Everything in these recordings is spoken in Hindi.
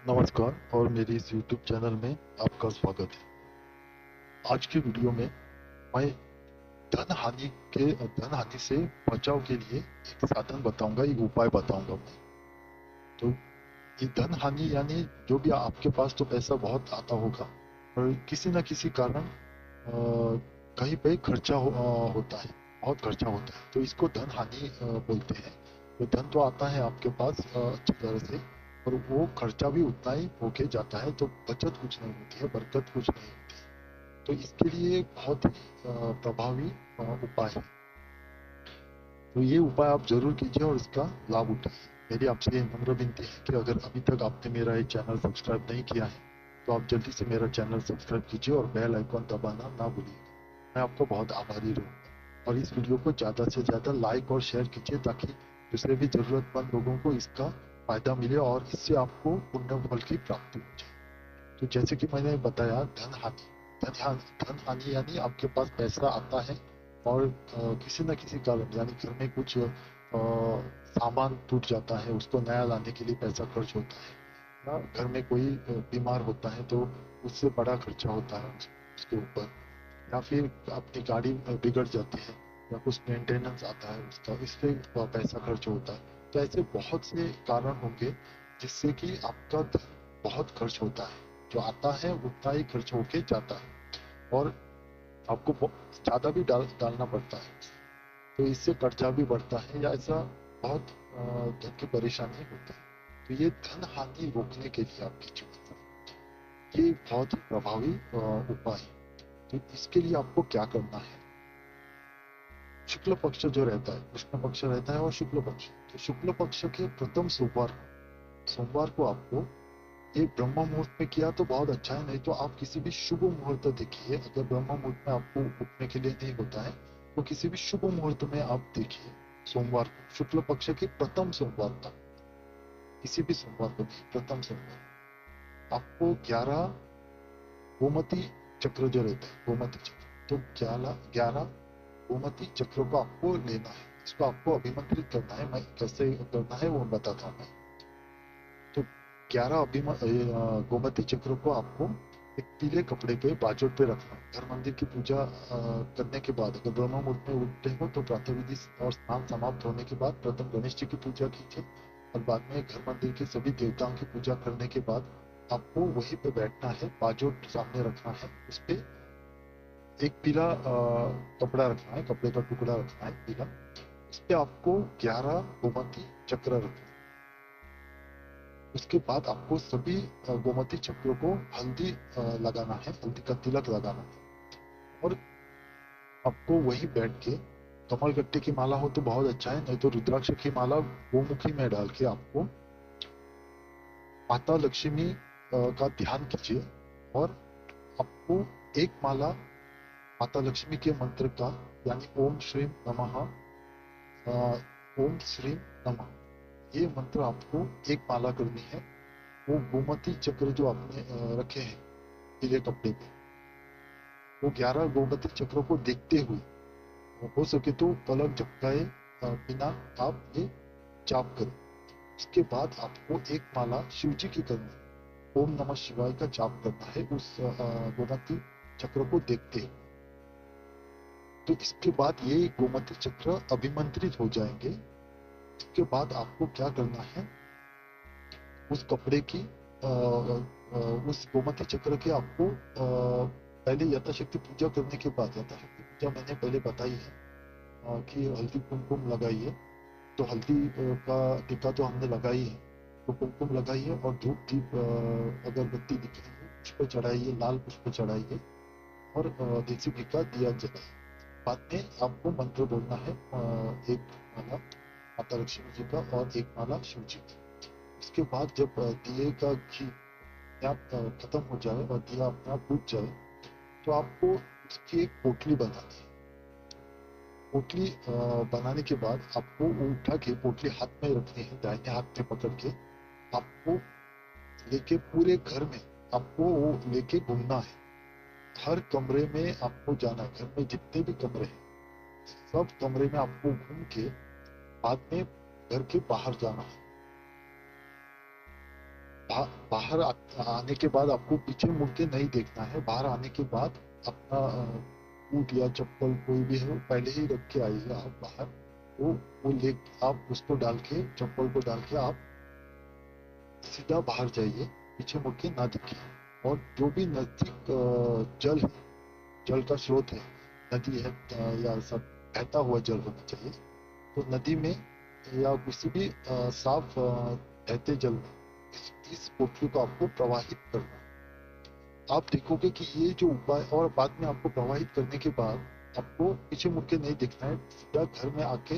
नमस्कार और मेरी इस YouTube चैनल में आपका स्वागत है। आज की वीडियो में मैं धन हानि से बचाव के लिए एक साधन बताऊंगा, एक उपाय बताऊंगा मैं। तो ये धन हानि यानी जो भी आपके पास तो पैसा बहुत आता होगा और किसी न किसी कारण कहीं पे होता है, बहुत खर्चा होता है, तो इसको धन हानि बोलते हैं। तो धन तो आता है आपके पास अच्छी तरह से, और वो खर्चा भी उतना ही होके जाता है, तो बचत कुछ नहीं होती है, बरकत कुछ नहीं होती। तो इसके लिए एक बहुत ही प्रभावी उपाय है। तो ये उपाय आप जरूर कीजिए और इसका लाभ उठाइए। मेरी आपसे नम्र विनती है कि अगर अभी तक आपने मेरा ये चैनल सब्सक्राइब नहीं किया है तो आप जल्दी से मेरा चैनल सब्सक्राइब कीजिए और बेल आइकॉन दबाना ना भूलिएगा। मैं आपको बहुत आभारी रहूंगा। और इस वीडियो को ज़्यादा से ज़्यादा लाइक और शेयर कीजिए ताकि दूसरे भी ज़रूरतमंद लोगों को इसका फायदा मिले और इससे आपको पुण्य फल की प्राप्ति हो जाए। तो जैसे कि मैंने बताया, धन हानि यानी आपके पास पैसा आता है और किसी न किसी कारण यानी घर में कुछ सामान टूट जाता है, उसको नया लाने के लिए पैसा खर्च होता है, या घर में कोई बीमार होता है तो उससे बड़ा खर्चा होता है उसके ऊपर, या फिर अपनी गाड़ी बिगड़ जाती है या कुछ मेंटेनेंस आता है उसका, इससे पैसा खर्च होता है। तो ऐसे बहुत से कारण होंगे जिससे कि आपका धन बहुत खर्च होता है। जो आता है उतना ही खर्च होके जाता है और आपको ज्यादा भी डालना पड़ता है, तो इससे कर्जा भी बढ़ता है या ऐसा बहुत धन की परेशानी होती है। तो ये धन हानि रोकने के लिए आपकी जीवन ये बहुत ही प्रभावी उपाय है। तो इसके लिए आपको क्या करना है? शुक्ल पक्ष जो रहता है, कृष्ण पक्ष रहता है और शुक्ल पक्ष, तो शुक्ल पक्ष के प्रथम सोमवार को आपको, ये ब्रह्म मुहूर्त में किया तो बहुत अच्छा है, नहीं तो आप किसी भी शुभ मुहूर्त देखिए। अगर ब्रह्म मुहूर्त में आपको उठने के लिए नहीं होता है तो किसी भी शुभ मुहूर्त में आप देखिए, सोमवार को, शुक्ल पक्ष के प्रथम सोमवार का, किसी भी सोमवार को नहीं, प्रथम सोमवार आपको 11 गोमती चक्र जो रहता है, गोमती चक्र, तो 11 गोमती चक्र को आपको लेना है, इसको आपको अभिमंत्रित करना है। मैं कैसे करना है वो बताता हूँ मैं। तो 11 गोमती चक्र को आपको एक पीले कपड़े पे बाजोट पे रखना है। घर मंदिर की पूजा करने के बाद, अगर ब्रह्म मुहूर्त में उठते हो तो प्रातः विधि और स्नान समाप्त होने के बाद प्रथम गणेश जी की पूजा कीजिए और बाद में घर मंदिर के सभी देवताओं की पूजा करने के बाद आपको वहीं पे बैठना है, बाजोट सामने रखना है, उस पे एक पीला कपड़ा रखना है, कपड़े का टुकड़ा रखना है पीला, उस पे आपको 11 गोमती चक्र रखना है। उसके बाद आपको सभी गोमती चक्रों को हल्दी लगाना है, हल्दी का तिलक लगाना है, और आपको वही बैठ के, कमल गट्टे की माला हो तो बहुत अच्छा है, नहीं तो रुद्राक्ष की माला गोमुखी में डाल के आपको माता लक्ष्मी का ध्यान कीजिए और आपको एक माला माता लक्ष्मी के मंत्र का, यानी ओम श्रीम नमः, ओम श्रीम नमः, ये मंत्र आपको एक माला करनी है। वो गोमती चक्र जो आपने रखे हैं पीले कपड़े पे, वो 11 गोमती चक्रों को देखते हुए हो सके तो पलक झपकाए बिना आप ये जाप करें। उसके बाद आपको एक माला शिव जी की करनी है, ओम नमः शिवाय का जाप करना है उस गोमती चक्र को देखते हुए। तो इसके बाद ये गोमती चक्र अभिमंत्रित हो जाएंगे। इसके बाद आपको क्या करना है, उस कपड़े की उस गोमती चक्र के आपको पहले यथाशक्ति पूजा करने के बाद, यथाशक्ति पूजा मैंने पहले बताई है कि हल्दी कुमकुम लगाइए, तो हल्दी का टीका तो हमने लगाई है, तो कुमकुम लगाइए और धूप दीप अगरबत्ती दिखाइए, पुष्प चढ़ाइए, लाल पुष्प चढ़ाइए और देसी घी का दिया जलाइए। बाद में आपको मंत्र बोलना है, एक माला माता लक्ष्मी जी का और एक माला शिव जी की। उसके बाद जब दिए का घी अपने आप खत्म हो जाए और दिया अपने आप बुझ जाए तो आपको उसकी एक पोटली बनानी है। पोटली बनाने के बाद आपको वो उठा के पोटली हाथ में रखनी है, दाहिने हाथ में पकड़ के आपको लेके पूरे घर में आपको वो लेके घूमना है। हर कमरे में आपको जाना है, घर में जितने भी कमरे हैं सब कमरे में आपको घूम के बाद में घर के बाहर जाना है। बाहर बाहर आने के बाद आपको पीछे मुड़ के नहीं देखना है। बाहर आने के बाद अपना बूट या चप्पल कोई भी है वो पहले ही रख के आइएगा आप बाहर। वो ले आप उसको डाल के, चप्पल को डाल के आप सीधा बाहर जाइए, पीछे मुड़ के ना देखिए। और जो भी नजदीक जल है, जल का स्रोत है, नदी है या सब बहता हुआ जल होना चाहिए, तो नदी में या किसी भी साफ बहते जल में इस पोटली को आपको प्रवाहित करना है। आप देखोगे कि ये जो उपाय, और बाद में आपको प्रवाहित करने के बाद आपको पीछे मुड़ के नहीं देखना है, सीधा घर में आके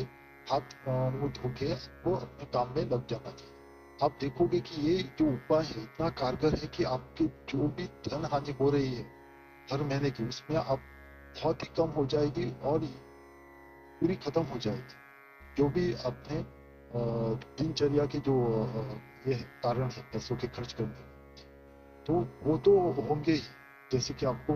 हाथ मुंह धो के आपको अपने काम में लग जाना चाहिए। आप देखोगे कि ये जो उपाय है इतना कारगर है कि आपकी जो भी धन हानि हो रही है हर महीने की, उसमें आप बहुत ही कम हो जाएगी और पूरी खत्म हो जाएगी। जो भी अपने दिनचर्या के जो ये कारण है पैसों के खर्च करने के, तो वो तो होंगे ही। जैसे कि आपको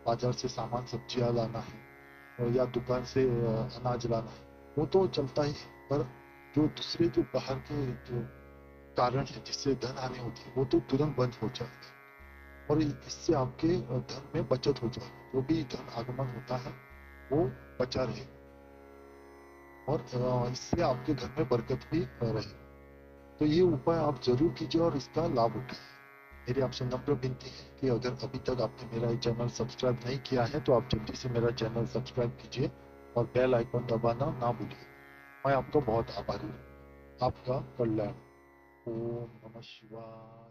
बाजार से सामान सब्जियां लाना है या दुकान से अनाज लाना है, वो तो चलता ही है। पर जो दूसरे जो बाहर के जो कारण है जिससे धन हानि होती है वो तो तुरंत बंद हो जाएगी और इससे आपके धन में बचत हो जाएगी। जो भी धन आगमन होता है वो बचा रहेगा और इससे आपके घर में बरकत भी रहेगी। तो ये उपाय आप जरूर कीजिए और इसका लाभ उठाइए। मेरी आपसे नम्र विनती है कि अगर अभी तक आपने मेरा ये चैनल सब्सक्राइब नहीं किया है तो आप जल्दी से मेरा चैनल सब्सक्राइब कीजिए और बेल आइकन दबाना ना भूलिए। मैं आपका बहुत आभारी हूँ। आपका कल्याण। ओम नमः शिवाय।